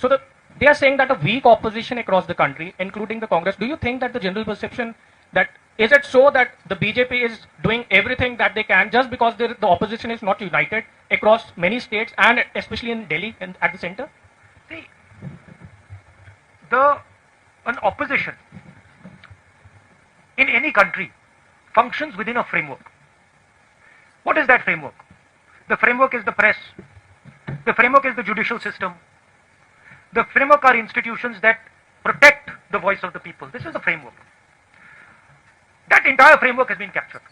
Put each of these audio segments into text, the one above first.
So they are saying that a weak opposition across the country, including the Congress. Do you think that the general perception that is it so that the BJP is doing everything that they can just because the opposition is not united across many states and especially in Delhi and at the center? See, an opposition in any country functions within a framework. What is that framework? The framework is the press. The framework is the judicial system. The framework are institutions that protect the voice of the people. This is the framework. That entire framework has been captured.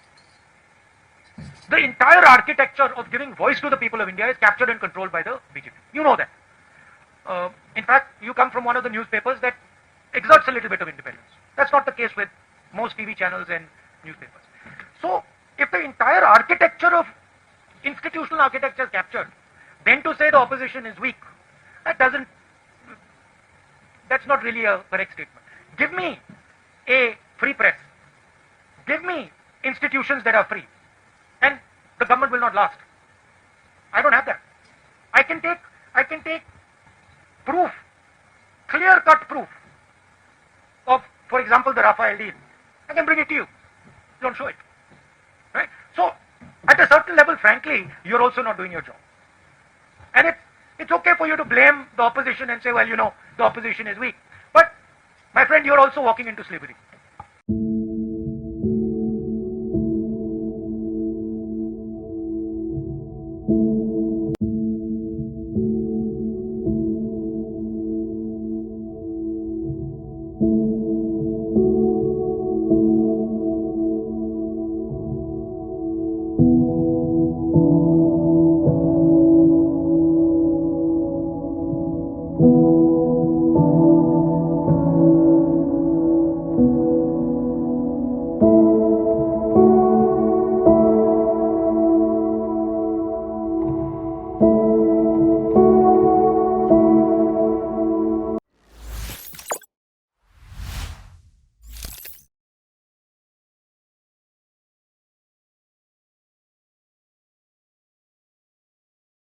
The entire architecture of giving voice to the people of India is captured and controlled by the BJP. You know that. In fact, you come from one of the newspapers that exerts a little bit of independence. That's not the case with most TV channels and newspapers. So, if the entire architecture of institutional architecture is captured, then to say the opposition is weak, that's not really a correct statement. Give me a free press. Give me institutions that are free. And the government will not last. I don't have that. I can take proof, clear-cut proof of, for example, the Rafael deal. I can bring it to you. Don't show it. Right? So, at a certain level, frankly, you're also not doing your job. And it's okay for you to blame the opposition and say, well, the opposition is weak. But, my friend, you're also walking into slavery.